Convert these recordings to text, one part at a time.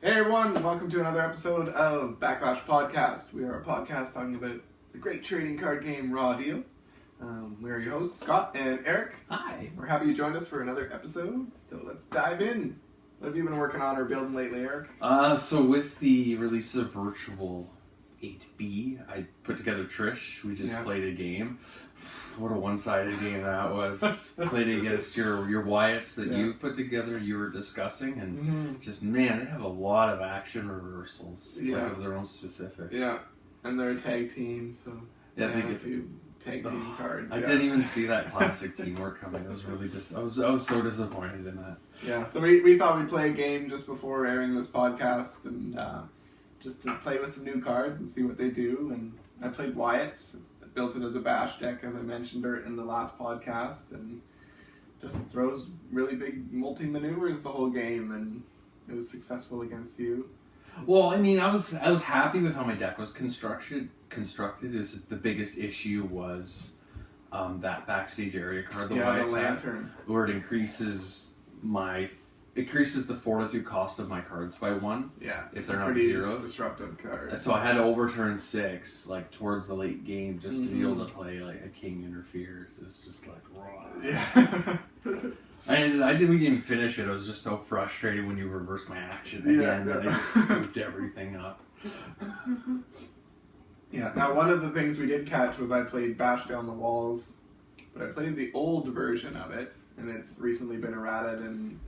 Hey everyone, welcome to another episode of Backlash Podcast. We are a podcast talking about the great trading card game Raw Deal. We are your hosts, Scott and Eric. Hi. We're happy you joined us for another episode, so let's dive in. What have you been working on or building lately, Eric? So with the release of Virtual 8B, I put together Trish. We just played a game. What a one-sided game that was. Played against your Wyatts that you put together, you were discussing, and just, man, they have a lot of action reversals. Like of their own specific. Yeah, and they're a tag team, so they have a few tag team cards. I didn't even see that classic teamwork coming. I was really I was so disappointed in that. Yeah, so we thought we'd play a game just before airing this podcast, and just to play with some new cards and see what they do. And I played Wyatts. Built it as a bash deck, as I mentioned in the last podcast, and just throws really big multi-maneuvers the whole game, and it was successful against you. Well, I mean, I was happy with how my deck was constructed. Is the biggest issue was that backstage area card, the lantern, where it increases the fortitude cost of my cards by 1. Yeah, if they're not zeros. Disruptive card. So I had to overturn 6, like towards the late game, just to be able to play like a king interferes. It's just like raw. Yeah. And I didn't even finish it. I was just so frustrated when you reversed my action again that I just scooped everything up. Yeah. Now one of the things we did catch was I played Bash Down the Walls, but I played the old version of it, and it's recently been errated and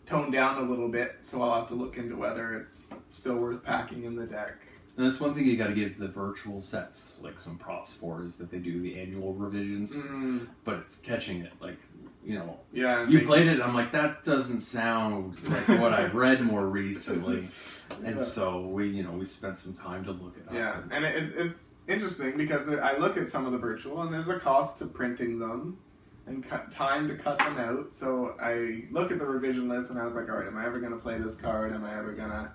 toned down a little bit, so I'll have to look into whether it's still worth packing in the deck. And that's one thing you got to give the virtual sets like some props for, is that they do the annual revisions, but it's catching it, like, you know. Yeah. You played it, I'm like, that doesn't sound like what I've read more recently, and so we spent some time to look it up. Yeah, and it's interesting because I look at some of the virtual, and there's a cost to printing them and time to cut them out. So I look at the revision list and I was like, all right, am I ever going to play this card? Am I ever going to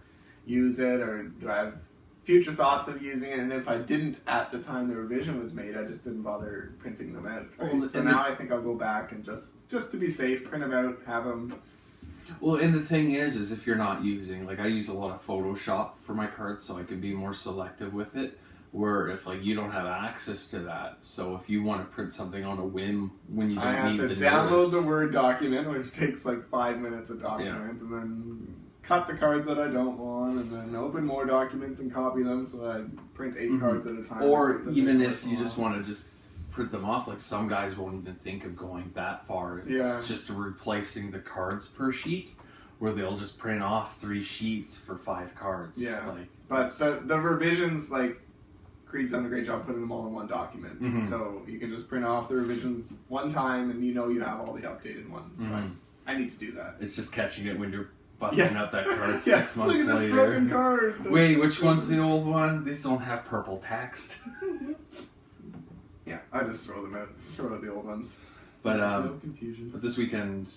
use it? Or do I have future thoughts of using it? And if I didn't at the time the revision was made, I just didn't bother printing them out. Right? Well, so now I think I'll go back and just to be safe, print them out, have them. Well, and the thing is if you're not using, like I use a lot of Photoshop for my cards so I can be more selective with it. Where if like you don't have access to that, so if you want to print something on a whim when you don't need the I have to download the Word document, which takes like 5 minutes a document, and then cut the cards that I don't want, and then open more documents and copy them so I print 8 cards at a time. Or even if you just want to just print them off, like some guys won't even think of going that far. It's just replacing the cards per sheet, where they'll just print off 3 sheets for 5 cards. Yeah, like, but the revisions, like, Creed's done a great job putting them all in one document. So you can just print off the revisions one time and you have all the updated ones. So I need to do that. It's just catching it when you're busting out that card 6 months later. Look at this broken card. Wait, which one's the old one? These don't have purple text. Yeah, I just throw them out. Throw out the old ones. But no confusion. But this weekend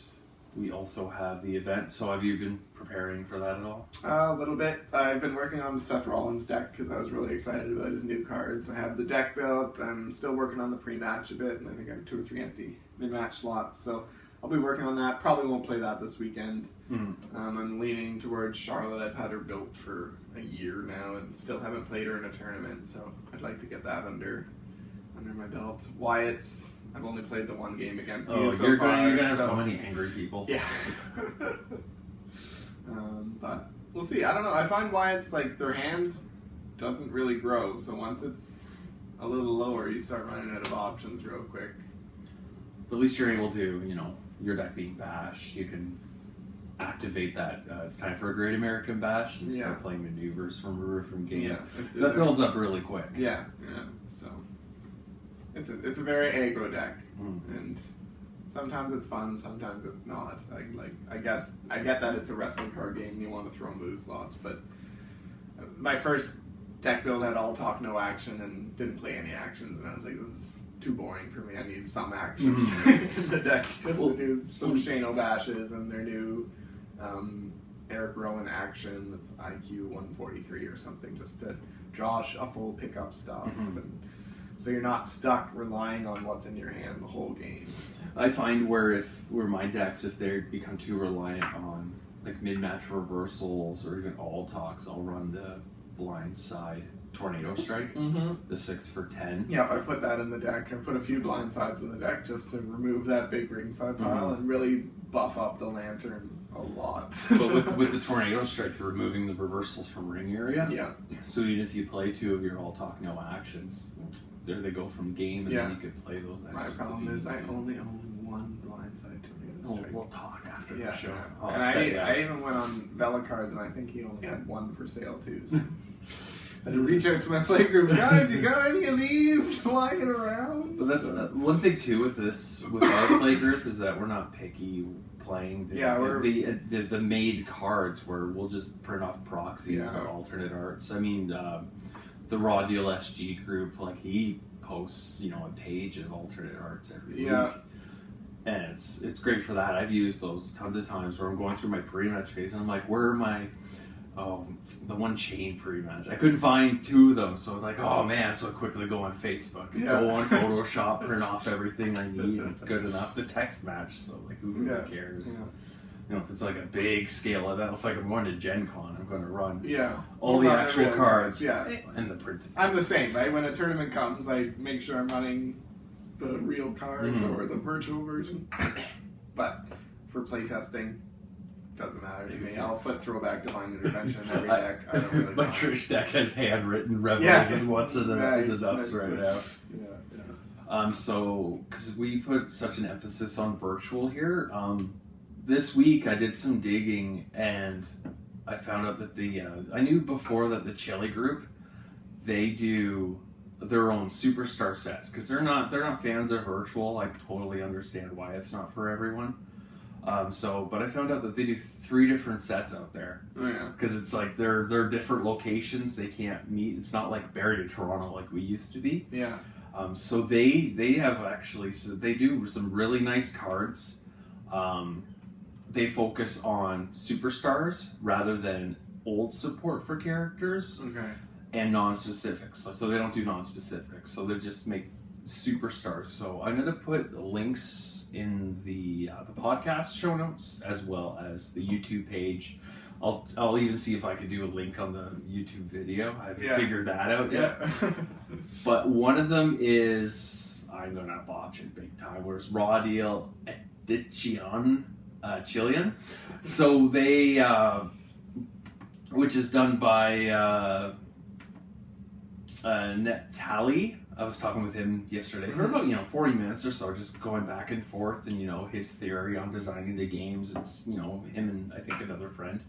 we also have the event, so have you been preparing for that at all? A little bit. I've been working on the Seth Rollins deck because I was really excited about his new cards. I have the deck built. I'm still working on the pre-match a bit, and I think I have 2 or 3 empty mid-match slots. So I'll be working on that. Probably won't play that this weekend. I'm leaning towards Charlotte. I've had her built for a year now and still haven't played her in a tournament, so I'd like to get that under my belt. Wyatts, I've only played the 1 game against you so far. You're gonna have so many angry people. Yeah. But we'll see. I don't know. I find Wyatts, like, their hand doesn't really grow. So once it's a little lower, you start running out of options real quick. But at least you're able to, your deck being Bash, you can activate that. It's time for a Great American Bash and start playing maneuvers from a roofing game. Yeah, that builds up really quick. Yeah. So it's a very aggro deck, and sometimes it's fun, sometimes it's not. I guess I get that it's a wrestling card game and you want to throw moves lots, but my first deck build had all talk, no action, and didn't play any actions, and I was like, this is too boring for me. I need some actions in the deck just to do some Shane O'Bashes and their new Eric Rowan action that's IQ 143 or something, just to draw shuffle, pick up stuff. And so you're not stuck relying on what's in your hand the whole game. I find where my decks, if they become too reliant on like mid-match reversals or even all talks, I'll run the blindside tornado strike, the 6 for 10. Yeah, I put that in the deck. I put a few blindsides in the deck just to remove that big ringside pile and really buff up the lantern a lot. But with the tornado strike, you're removing the reversals from ring area. Yeah. So even if you play 2 of your all talk no actions, there they go from game, and then you could play those actions. My problem is I only own 1 blindside tornado strike. We'll talk after the show. Yeah. And I even went on Vela cards, and I think he only had 1 for sale too. So. I had to reach out to my play group, guys. You got any of these flying around? But that's one thing too with our play group is that we're not picky playing the made cards where we'll just print off proxies or alternate arts. I mean, the Raw Deal SG group, like he posts, a page of alternate arts every week. And it's great for that. I've used those tons of times where I'm going through my pre-match phase and I'm like, where are my the one chain pre-match? I couldn't find 2 of them, so I was like, oh man, so I quickly go on Facebook, go on Photoshop, print off everything I need, and it's good enough. The text match, so like who really cares? If it's like a big scale event, if like I'm going to Gen Con, I'm going to run all the actual cards and the printed. I'm the same, right? When a tournament comes, I make sure I'm running the real cards or the virtual version. But for playtesting, doesn't matter to me. I'll put Throwback Divine Intervention in every deck. I don't really My Trish deck has handwritten revels and what's in the ups right now. So, because we put such an emphasis on virtual here, this week I did some digging and I found out that I knew before that the Chile group, they do their own superstar sets because they're not fans of virtual. I totally understand why it's not for everyone. But I found out that they do 3 different sets out there. Oh yeah. Because it's like they're different locations. They can't meet. It's not like Barrie to Toronto like we used to be. Yeah. So they have actually, so they do some really nice cards. They focus on superstars rather than old support for characters. Okay. And non-specifics. So they don't do non-specifics. So they just make superstars. So I'm gonna put links in the podcast show notes as well as the YouTube page. I'll even see if I could do a link on the YouTube video. I haven't figured that out yet. But one of them is, I'm gonna botch it big time, where's Raw Deal Edition Chilean. So they which is done by Netali. I was talking with him yesterday for about 40 minutes or so, just going back and forth and his theory on designing the games. It's him and I think another friend,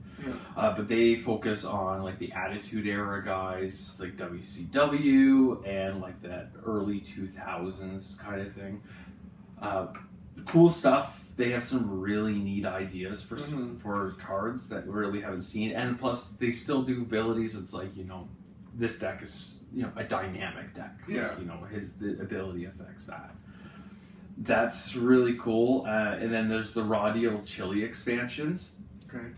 but they focus on like the Attitude Era guys like WCW and like that early 2000s kind of thing. Cool stuff. They have some really neat ideas for cards that we really haven't seen, and plus they still do abilities. It's like this deck is a dynamic deck. The ability affects that. That's really cool. And then there's the Raw Deal Chile expansions. Okay.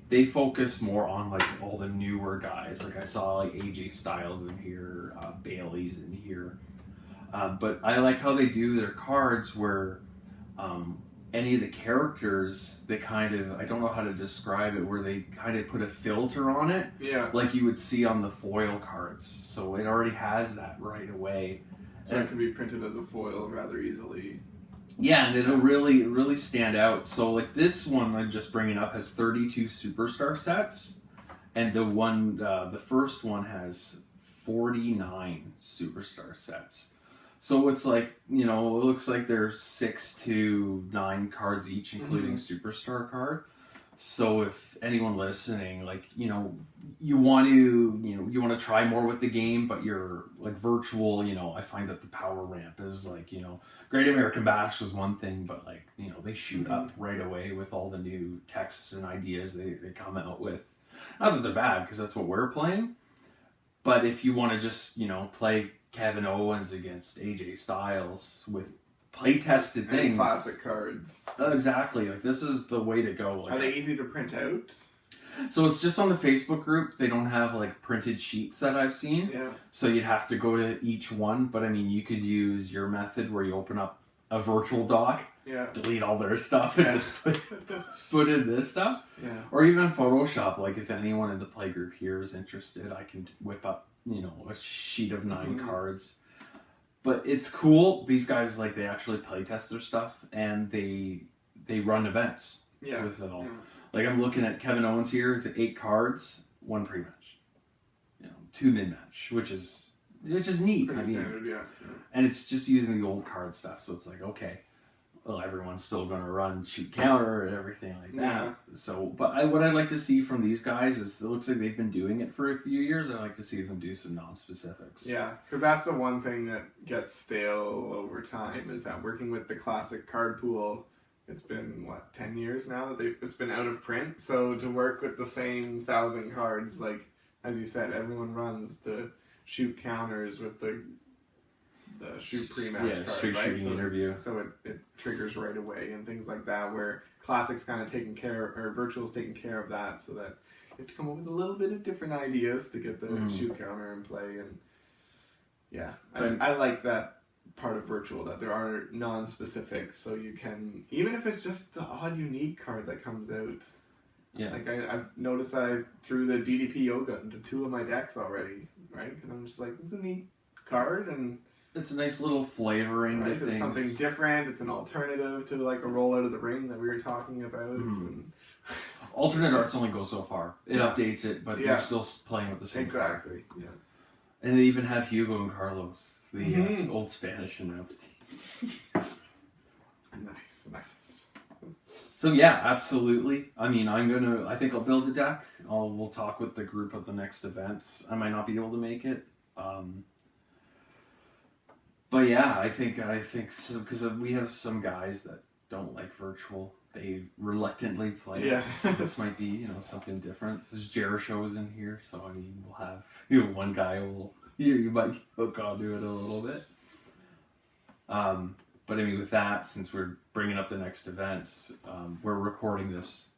They focus more on like all the newer guys. Like I saw like AJ Styles in here, Bailey's in here. But I like how they do their cards where any of the characters, they kind of, I don't know how to describe it, where they kind of put a filter on it. Yeah. Like you would see on the foil cards. So it already has that right away. So it can be printed as a foil rather easily. Yeah, and it'll really stand out. So like this one I'm just bringing up has 32 superstar sets. And the first one has 49 superstar sets. So it's like, it looks like there's 6 to 9 cards each, including superstar card. So if anyone listening, like, you want to try more with the game, but you're like virtual, I find that the power ramp is like, Great American Bash was one thing, but like, they shoot up right away with all the new texts and ideas they come out with. Not that they're bad, because that's what we're playing. But if you want to just, play Kevin Owens against AJ Styles with play-tested things. And classic cards. Exactly. Like, this is the way to go. Like, are they easy to print out? So it's just on the Facebook group. They don't have, like, printed sheets that I've seen. Yeah. So you'd have to go to each one. But, I mean, you could use your method where you open up a virtual doc delete all their stuff and just put in this stuff. Yeah. Or even Photoshop, like if anyone in the play group here is interested, I can whip up, a sheet of 9 cards. But it's cool. These guys, like, they actually play test their stuff and they run events with it all. Yeah. Like, I'm looking at Kevin Owens here. It's 8 cards, 1 pre-match, 2 mid-match, which is neat. Pretty standard, yeah. And it's just using the old card stuff, so it's like, okay, well, everyone's still going to run shoot counter and everything like that. Yeah. So, but what I'd like to see from these guys is it looks like they've been doing it for a few years. I'd like to see them do some non-specifics. Yeah, because that's the one thing that gets stale over time is that working with the classic card pool, it's been, 10 years now that it's been out of print. So to work with the same 1,000 cards, like, as you said, everyone runs the shoot counters with the shoot pre-match card, right? Interview. So it triggers right away and things like that, where Classic's kind of taking care, or Virtual's taking care of that, so that you have to come up with a little bit of different ideas to get the shoot counter in play. And I like that part of Virtual, that there are non-specifics, so you can, even if it's just the odd unique card that comes out. Yeah. Like I've noticed that I threw the DDP Yoga into 2 of my decks already, right? Because I'm just like, it's a neat card, and it's a nice little flavoring. Right? It's something different. It's an alternative to like a roll out of the ring that we were talking about. And alternate arts only go so far. It updates it, but they're still playing with the same card. Yeah. And they even have Hugo and Carlos, the old Spanish announced team. Nice. So yeah, absolutely. I mean, I think I'll build a deck. We'll talk with the group at the next event. I might not be able to make it. But yeah, I think so, because we have some guys that don't like Virtual. They reluctantly play. Yeah. So this might be, something different. There's Jericho's in here, so I mean, we'll have one guy will you might hook onto it a little bit. But I mean, with that, since we're bringing up the next event, we're recording this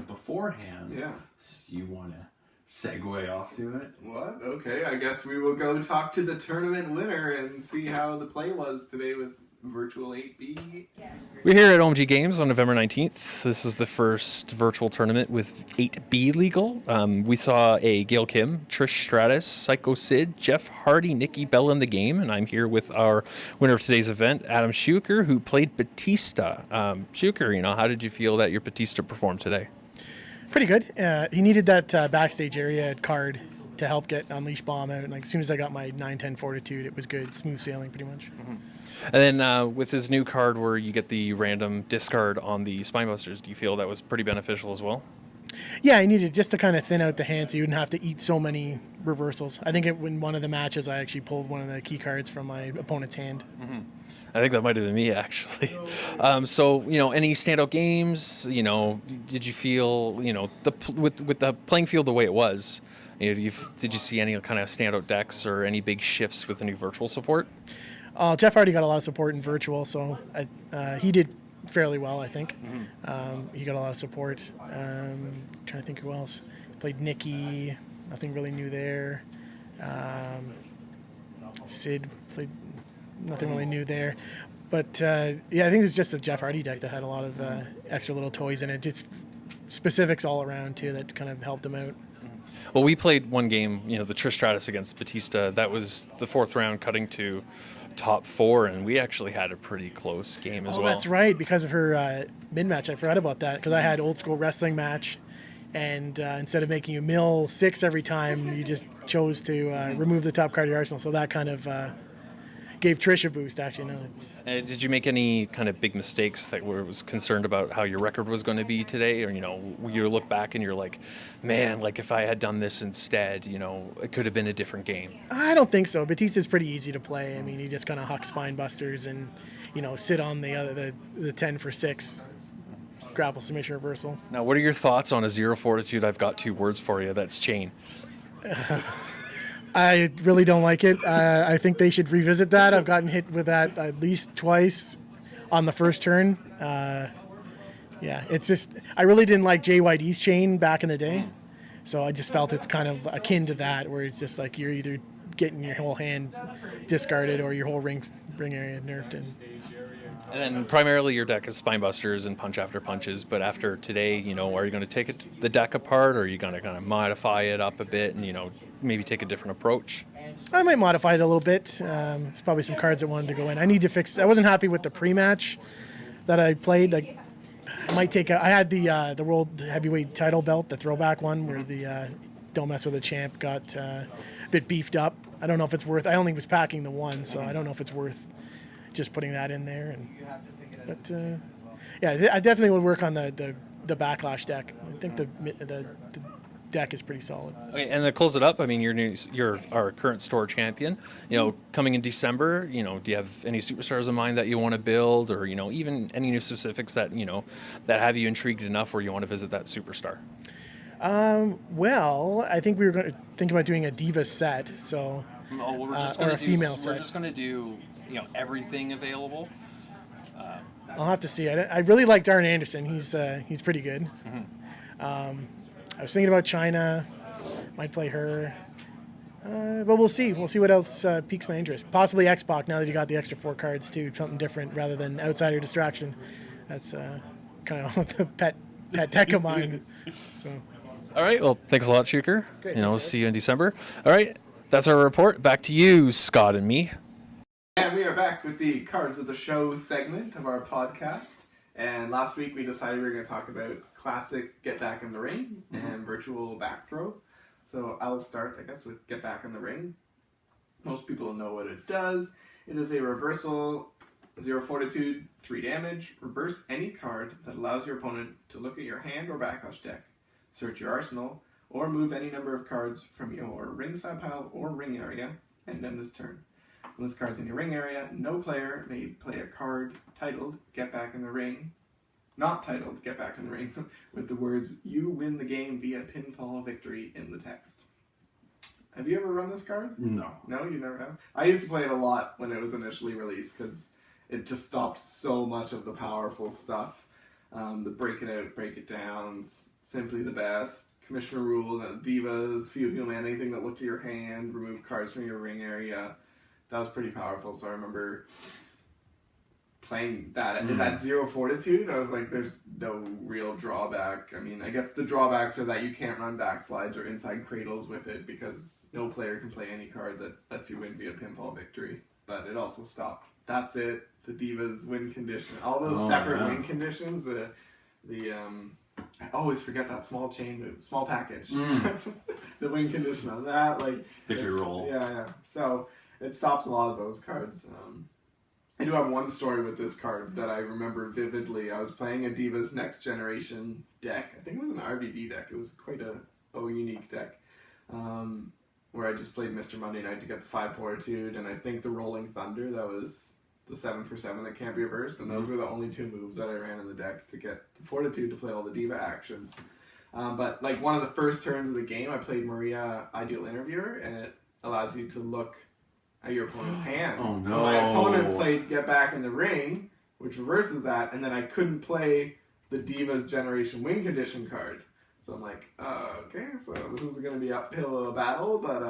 beforehand. Yeah. So you want to segue off to it? What? Okay, I guess we will go talk to the tournament winner and see how the play was today with Virtual 8B. We're here at OMG Games on November 19th. This is the first virtual tournament with 8B legal. We saw a Gail Kim, Trish Stratus, Psycho Sid, Jeff Hardy, Nikki Bell in the game, and I'm here with our winner of today's event, Adam Schuker, who played Batista. Schuker, how did you feel that your Batista performed today? Pretty good. He needed that backstage area card to help get Unleash Bomb out. And as soon as I got my 9-10 Fortitude, it was good. Smooth sailing, pretty much. Mm-hmm. And then with his new card where you get the random discard on the Spinebusters, do you feel that was pretty beneficial as well? Yeah, I needed just to kind of thin out the hand so you wouldn't have to eat so many reversals. I think in one of the matches, I actually pulled one of the key cards from my opponent's hand. Mm-hmm. I think that might have been me, actually. So, any standout games? Did you feel, with the playing field the way it was, did you see any kind of standout decks or any big shifts with the new virtual support? Jeff already got a lot of support in virtual, so he did fairly well, I think. Mm-hmm. He got a lot of support. Trying to think who else. Played Nikki, nothing really new there. Sid played nothing really new there. But, I think it was just a Jeff Hardy deck that had a lot of extra little toys in it. Just specifics all around, too, that kind of helped him out. Well, we played one game, the Trish Stratus against Batista. That was the 4th round, cutting to top 4, and we actually had a pretty close game as well. Oh, that's right, because of her mid-match. I forgot about that, because I had old school wrestling match, and instead of making you mill 6 every time, you just chose to remove the top card of your arsenal. So that kind of gave Trish a boost, actually. No. Did you make any kind of big mistakes that was concerned about how your record was going to be today? Or, you look back and you're like, man, if I had done this instead, it could have been a different game. I don't think so. Batista's pretty easy to play. I mean, he just kind of huck spine busters and, sit on the 10 for 6 grapple submission reversal. Now, what are your thoughts on a 0 Fortitude? I've got 2 words for you. That's chain. I really don't like it. I think they should revisit that. I've gotten hit with that at least twice on the first turn. It's just, I really didn't like JYD's chain back in the day. So I just felt it's kind of akin to that, where it's just like you're either getting your whole hand discarded or your whole ring area nerfed. And then primarily your deck is Spinebusters and Punch After Punches, but after today, are you going to take the deck apart, or are you going to kind of modify it up a bit and, maybe take a different approach? I might modify it a little bit. It's probably some cards that wanted to go in. I need to fix. I wasn't happy with the pre-match that I played. Like, I might take. I had the World Heavyweight Title belt, the throwback one, where the Don't Mess with the Champ got a bit beefed up. I don't know if it's worth. I only was packing the one, so I don't know if it's worth just putting that in there. But yeah, I definitely would work on the Backlash deck. I think the deck is pretty solid. Okay, and to close it up, I mean, you're our current store champion. Coming in December, do you have any superstars in mind that you want to build, or even any new specifics that that have you intrigued enough where you want to visit that superstar? Well, I think we were going to think about doing a Diva set. So, we're just or a female set. We're just going to do everything available. I'll have to see. I really like Darren Anderson. He's pretty good. Mm-hmm. I was thinking about China. Might play her. But we'll see. We'll see what else piques my interest. Possibly X-Pac, now that you got the extra 4 cards too. Something different rather than Outsider Distraction. That's kind of the pet deck of mine. So. All right. Well, thanks a lot, Shuker. Great, we'll see you in December. All right. That's our report. Back to you, Scott and me. And we are back with the Cards of the Show segment of our podcast. And last week we decided we were going to talk about classic Get Back in the Ring and virtual back throw. So I'll start, I guess, with Get Back in the Ring. Most people know what it does. It is a reversal, 0 fortitude, 3 damage. Reverse any card that allows your opponent to look at your hand or backlash deck, search your arsenal, or move any number of cards from your ringside pile or ring area and end his turn. When this card's in your ring area, no player may play a card titled Get Back in the Ring, not titled Get Back in the Ring, with the words "You win the game via pinfall victory" in the text. Have you ever run this card? No. No, you never have? I used to play it a lot when it was initially released because it just stopped so much of the powerful stuff. The break it out, break it downs, simply the best, Commissioner Rule, Divas, Few Human, anything that looked at your hand, remove cards from your ring area. That was pretty powerful, so I remember playing that. At that 0 fortitude, I was like, there's no real drawback. I mean, I guess the drawbacks are that you can't run backslides or inside cradles with it because no player can play any card that lets you win via pinfall victory. But it also stopped. That's it. The Divas win condition. All those separate win conditions. I always forget that small chain move, small package. The win condition on that, like victory roll. Yeah. So it stopped a lot of those cards. I do have one story with this card that I remember vividly. I was playing a Divas Next Generation deck. I think it was an RVD deck. It was quite a unique deck. Where I just played Mr. Monday Night to get the 5 fortitude, and I think the Rolling Thunder, that was the 7 for 7 that can't be reversed, and those were the only 2 moves that I ran in the deck to get the fortitude to play all the Diva actions. But like one of the first turns of the game, I played Maria Ideal Interviewer, and it allows you to look at your opponent's hand. Oh no. So my opponent played Get Back in the Ring, which reverses that, and then I couldn't play the Divas Generation Win Condition card. So I'm like, okay, so this is going to be uphill battle, but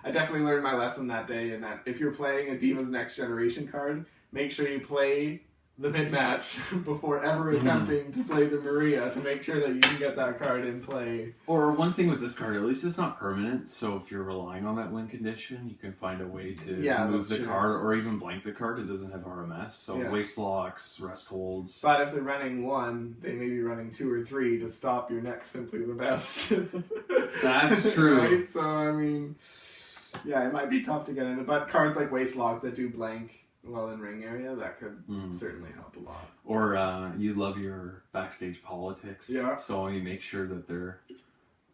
I definitely learned my lesson that day, in that if you're playing a Divas Next Generation card, make sure you play the mid-match before ever attempting to play the Maria to make sure that you can get that card in play. Or one thing with this card, at least it's not permanent, so if you're relying on that win condition, you can find a way to move the card or even blank the card. It doesn't have RMS, so waste locks, rest holds. But if they're running 1, they may be running 2 or 3 to stop your next Simply the Best. That's true. Right? So, I mean, yeah, it might be tough to get in. But cards like waste lock that do blank well in ring area, that could certainly help a lot. Or you love your backstage politics. Yeah. So you make sure that they're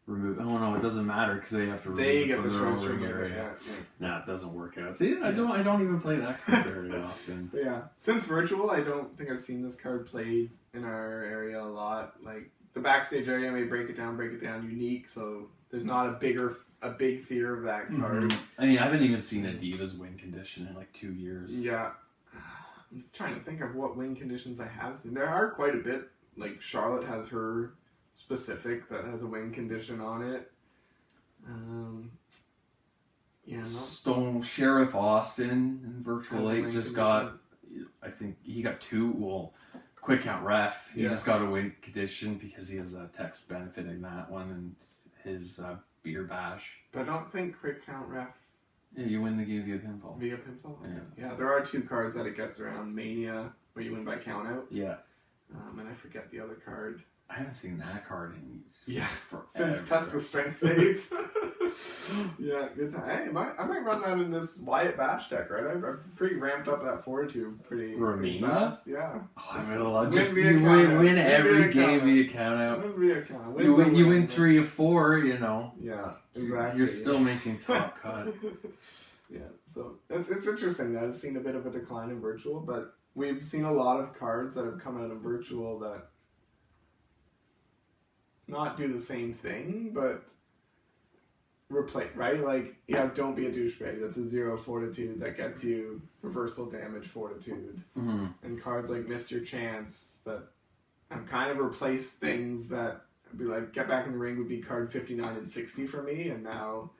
removed. Oh no, it doesn't matter because they have to remove They it get from the their choice own from ring area. Nah, it doesn't work out. See, I don't even play that card very often. But yeah, since virtual, I don't think I've seen this card played in our area a lot. Like the backstage area may break it down unique, so there's not a big fear of that card. I mean, I haven't even seen a Divas win condition in like 2 years. Yeah. I'm trying to think of what win conditions I have seen. There are quite a bit. Like Charlotte has her specific that has a win condition on it. Stone Sheriff Austin in Virtual 8 just got I think he got 2. Well, quick count ref. He just got a win condition because he has a text benefiting that one and his beer bash. But I don't think quick count ref. Yeah, you win the game via pinfall. Via pinfall? Okay. Yeah, there are 2 cards that it gets around. Mania, where you win by count out. Yeah. And I forget the other card. I haven't seen that card in since test of strength phase. Yeah, good time. Hey, I might run that in this Wyatt Bash deck, right? I'm pretty ramped up that fortitude pretty fast. Yeah. Oh, I mean, you win every game via count out. You win 3 of 4, you know. Yeah, exactly. You're still making top cut. Yeah, so it's interesting that it's seen a bit of a decline in virtual, but we've seen a lot of cards that have come out of virtual that not do the same thing, but replace, right? Like, you have Don't Be a Douchebag, that's a 0 fortitude that gets you reversal damage fortitude. Mm-hmm. And cards like Mr. Chance that have kind of replaced things that would be like, Get Back in the Ring would be card 59 and 60 for me, and now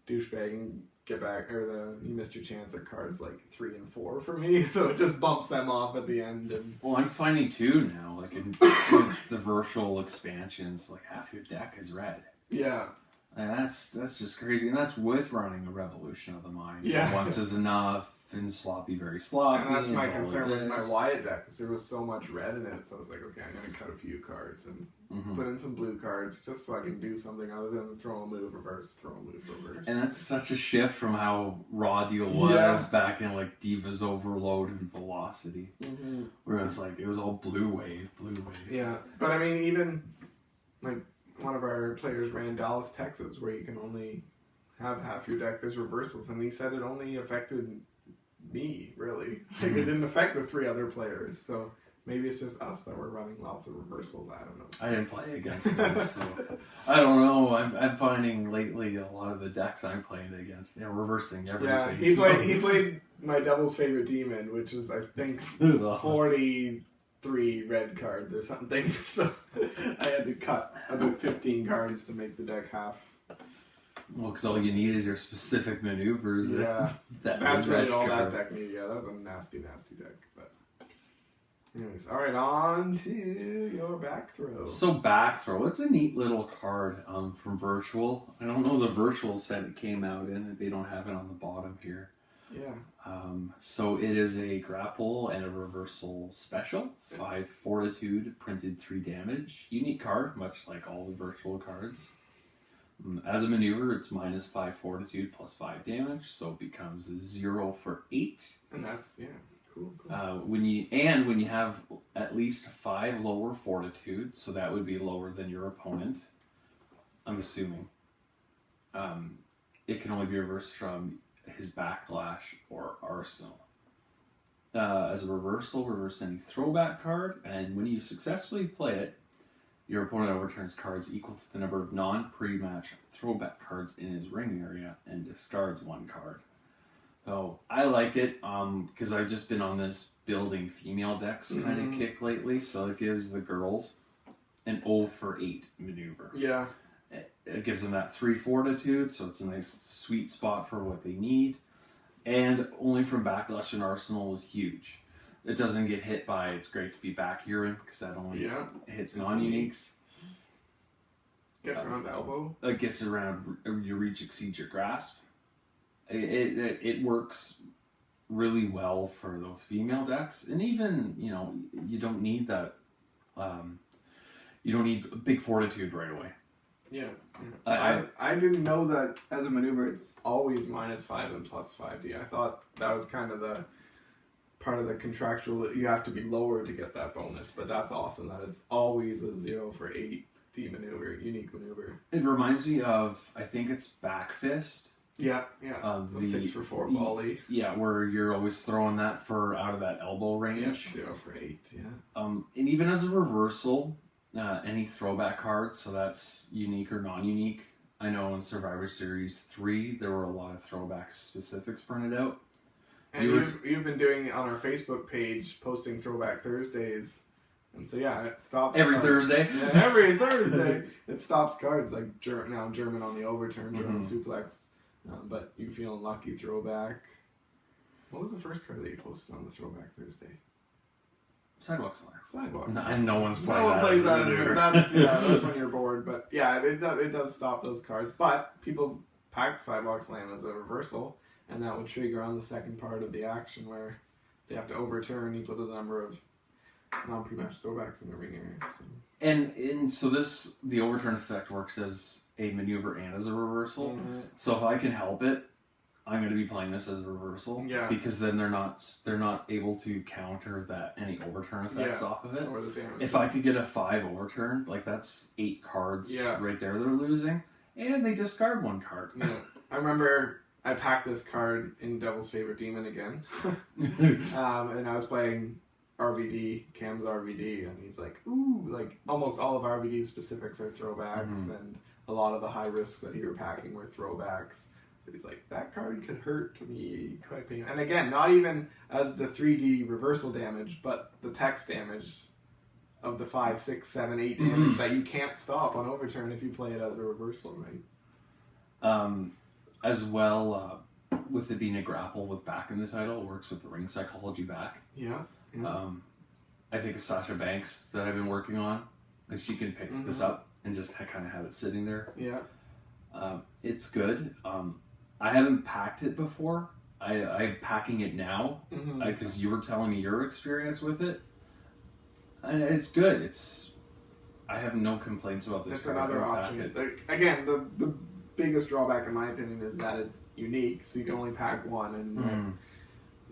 Douchebag and Get Back, or the Mr. Chance are cards like 3 and 4 for me, so it just bumps them off at the end. And well, I'm finding too now, like with the virtual expansions, like half your deck is red. Yeah. And that's just crazy, and that's with running a Revolution of the Mind. Yeah. Once is enough, and sloppy, very sloppy. And that's my concern with my Wyatt deck, because there was so much red in it, so I was like, okay, I'm going to cut a few cards and put in some blue cards, just so I can do something other than throw a move, reverse, throw a move, reverse. And that's such a shift from how Raw Deal was back in like Divas Overload and Velocity, where it was like, it was all blue wave. Yeah, but I mean, even like one of our players ran Dallas, Texas, where you can only have half your deck as reversals, and he said it only affected me, really. Like, it didn't affect the 3 other players, so maybe it's just us that were running lots of reversals. I don't know. I didn't play against him, so I don't know. I'm finding lately a lot of the decks I'm playing against, they're reversing everything. Yeah, he played my Devil's Favorite Demon, which is, I think, 43 red cards or something, so I had to cut about 15 cards to make the deck half. Well, because all you need is your specific maneuvers. Yeah, that's really all that deck needed. Yeah, that was a nasty, nasty deck. But anyways, all right, on to your back throw. So back throw, it's a neat little card from Virtual. I don't know the Virtual set it came out in. They don't have it on the bottom here. Yeah. So it is a grapple and a reversal special. 5 fortitude, printed 3 damage. Unique card, much like all the Virtual cards. As a maneuver, it's -5 fortitude plus 5 damage, so it becomes a 0 for 8. And that's cool. When you have at least 5 lower fortitude, so that would be lower than your opponent, I'm assuming. It can only be reversed from his Backlash or Arsenal. As a reversal, reverse any throwback card, and when you successfully play it, your opponent overturns cards equal to the number of non-pre-match throwback cards in his ring area and discards 1 card. So I like it because I've just been on this building female decks kind of kick lately, so it gives the girls an 0 for 8 maneuver. Yeah. It gives them that 3 fortitude, so it's a nice sweet spot for what they need. And only from Backlash and Arsenal is huge. It doesn't get hit by It's Great to Be Back urine, because that only hits non-uniques. Gets around the elbow. It gets around your reach exceeds your grasp. It works really well for those female decks. And even, you don't need that. You don't need a big fortitude right away. Yeah. I didn't know that as a maneuver it's always -5 and +5D. I thought that was kind of the part of the contractual that you have to be lower to get that bonus, but that's awesome that it's always a 0 for 8D maneuver, unique maneuver. It reminds me of, I think it's Back Fist. Yeah. The 6 for 4 volley. Yeah, where you're always throwing that for out of that elbow range. Yeah, 0 for 8, yeah. And even as a reversal, any throwback card, so that's unique or non-unique. I know in Survivor Series 3, there were a lot of throwback specifics printed out. And you've been doing on our Facebook page, posting Throwback Thursdays. And so, it stops every cards. Thursday. Yeah, every Thursday. It stops cards, like now German on the overturn, German suplex. But you feeling lucky, throwback. What was the first card that you posted on the Throwback Thursday? Sidewalk Slam. Sidewalks. And no one's playing No one plays that. as That's when you're bored. But yeah, it does stop those cards. But people pack Sidewalk Slam as a reversal, and that would trigger on the second part of the action where they have to overturn equal to the number of non-pre-match throwbacks in the ring area. So. And so the overturn effect works as a maneuver and as a reversal. Mm-hmm. So if I can help it, I'm going to be playing this as a reversal. Yeah. Because then they're not able to counter any overturn effects off of it. Or the damage. If I could get a 5 overturn, like that's 8 cards right there they're losing, and they discard 1 card. Yeah. I remember I packed this card in Devil's Favorite Demon again, and I was playing RVD, Cam's RVD, and he's like, ooh, like almost all of RVD's specifics are throwbacks, and a lot of the high risks that he were packing were throwbacks. So he's like, that card could hurt me quite painful. And again, not even as the 3D reversal damage, but the text damage of the 5, 6, 7, 8 damage that you can't stop on overturn if you play it as a reversal, right? As well, with it being a grapple with back in the title, it works with the ring psychology back. Yeah. I think of Sasha Banks that I've been working on. Like she can pick this up and just kind of have it sitting there. Yeah. It's good. I haven't packed it before. I'm packing it now because you were telling me your experience with it. And it's good. I have no complaints about this. It's another option. Again, the biggest drawback in my opinion is that it's unique, so you can only pack one, and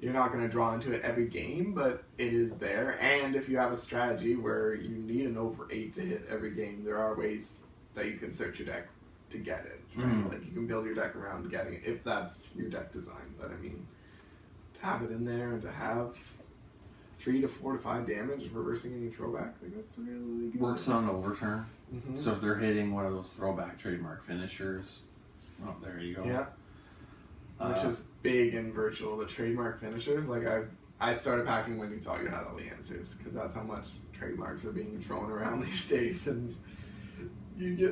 you're not going to draw into it every game, but it is there. And if you have a strategy where you need an over 8 to hit every game, there are ways that you can search your deck to get it. Right? Like you can build your deck around getting it if that's your deck design. But I mean, to have it in there and to have 3 to 4 to 5 damage reversing any throwback, like that's really good. Works on overturn. So if they're hitting one of those throwback trademark finishers, oh, there you go. Yeah. Which is big in virtual, the trademark finishers. Like I started packing when you thought you had all the answers, because that's how much trademarks are being thrown around these days. And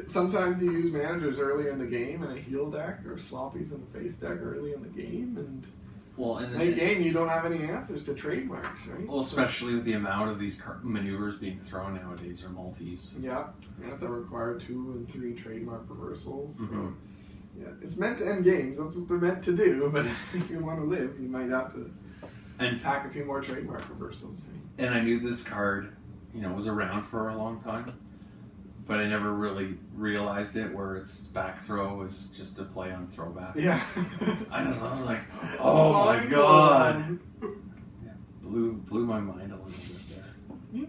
sometimes you use managers early in the game in a heal deck, or sloppies in the face deck early in the game, and late game you don't have any answers to trademarks, right? Well, especially with the amount of these maneuvers being thrown nowadays, or multis. Yeah, that require 2 and 3 trademark reversals. So. Yeah, it's meant to end games. That's what they're meant to do. But if you want to live, you might have to pack a few more trademark reversals. Right? And I knew this card, was around for a long time, but I never really realized it. Where its back throw is just a play on throwback. Yeah. I was like, oh my god. Yeah, blew my mind a little bit there.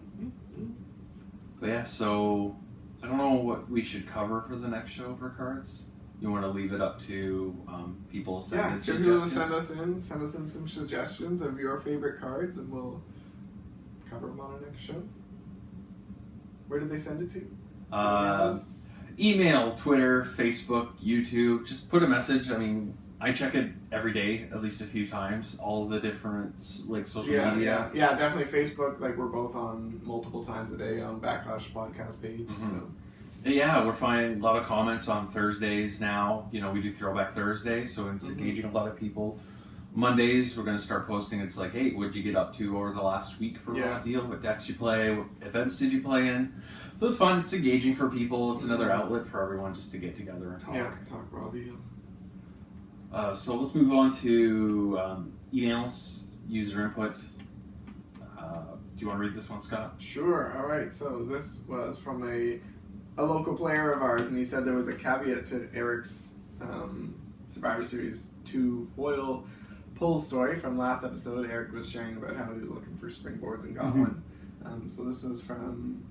But yeah, so I don't know what we should cover for the next show for cards. You want to leave it up to people sending suggestions? Send us in some suggestions of your favorite cards, and we'll cover them on our next show. Where did they send it to? Email, Twitter, Facebook, YouTube. Just put a message. I mean, I check it every day, at least a few times. All of the different social media. Yeah, definitely Facebook. Like we're both on multiple times a day on Backlash podcast page. So. Yeah, we're finding a lot of comments on Thursdays now. We do Throwback Thursday, so it's engaging a lot of people. Mondays, we're going to start posting. It's like, hey, what'd you get up to over the last week for Raw Deal? What decks you play? What events did you play in? So it's fun. It's engaging for people. It's another outlet for everyone just to get together and talk. Yeah, talk Raw Deal. So let's move on to emails, user input. Do you want to read this one, Scott? Sure. All right. So this was from a local player of ours, and he said there was a caveat to Eric's Survivor Series 2 foil pull story from last episode. Eric was sharing about how he was looking for springboards and got one. So this was from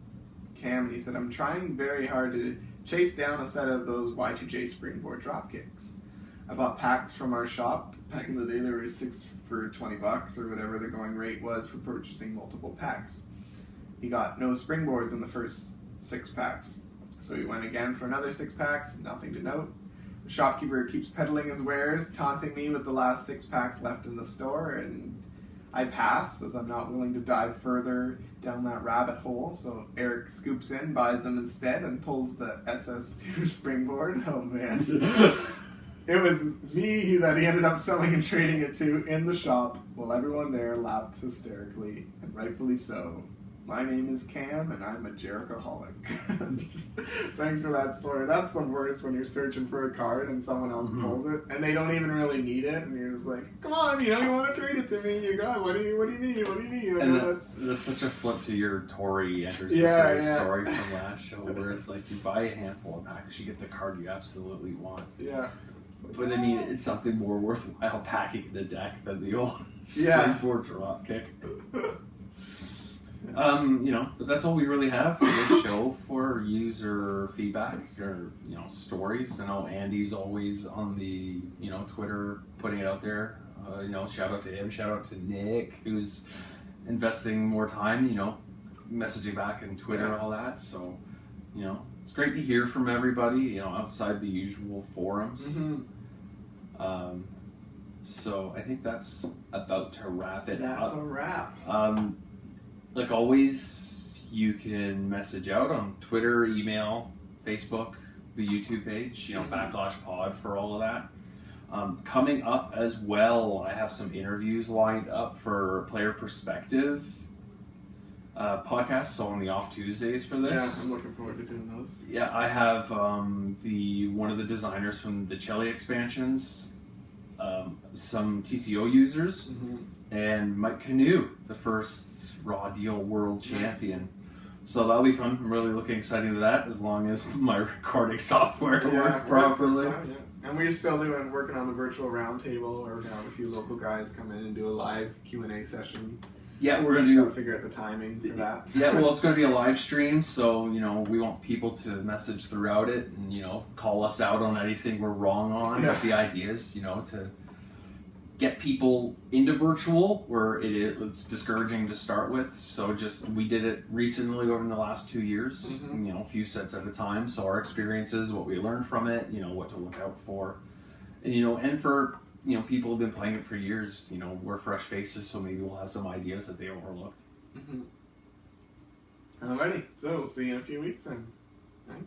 Cam, and he said, I'm trying very hard to chase down a set of those Y2J springboard drop kicks. I bought packs from our shop. Back in the day, there were 6 for $20 or whatever the going rate was for purchasing multiple packs. He got no springboards in the first 6 packs. So he went again for another 6 packs, nothing to note. The shopkeeper keeps peddling his wares, taunting me with the last 6 packs left in the store, and I pass, as I'm not willing to dive further down that rabbit hole. So Eric scoops in, buys them instead, and pulls the SS2 springboard. Oh man. it was me that he ended up selling and trading it to in the shop, while everyone there laughed hysterically, and rightfully so. My name is Cam, and I'm a Jerichoholic. Thanks for that story. That's the worst when you're searching for a card and someone else pulls it, and they don't even really need it, and you're just like, come on, you want to trade it to me? You got it. What do you need? And that's such a flip to your Tori enters the story from last show, where it's like you buy a handful of packs, you get the card you absolutely want. Yeah. But I mean, it's something more worthwhile packing in a deck than the old springboard drop kick. But that's all we really have for this show for user feedback or, stories. I know Andy's always on the, Twitter putting it out there. Shout out to him. Shout out to Nick, who's investing more time, messaging back in Twitter, all that. So, it's great to hear from everybody, outside the usual forums. Mm-hmm. So I think that's about to wrap it up. That's a wrap. Like always, you can message out on Twitter, email, Facebook, the YouTube page, Backlash Pod for all of that. Coming up as well, I have some interviews lined up for Player Perspective podcasts, so on the off Tuesdays for this. Yeah, I'm looking forward to doing those. Yeah, I have one of the designers from the Chile expansions, some TCO users, and Mike Canoe, the first Raw Deal World Champion. So that'll be fun. I'm really looking excited to that, as long as my recording software works properly. And we're still working on the virtual roundtable, or we're gonna have a few local guys come in and do a live Q&A session. Yeah, we're gonna figure out the timing for that. Yeah, well, it's gonna be a live stream, so we want people to message throughout it and call us out on anything we're wrong on. But the idea is to get people into virtual where it's discouraging to start with. So we did it recently over the last 2 years, a few sets at a time. So our experiences, what we learned from it, what to look out for, and for people who've been playing it for years, we're fresh faces, so maybe we'll have some ideas that they overlooked. Alrighty, so we'll see you in a few weeks then. Right?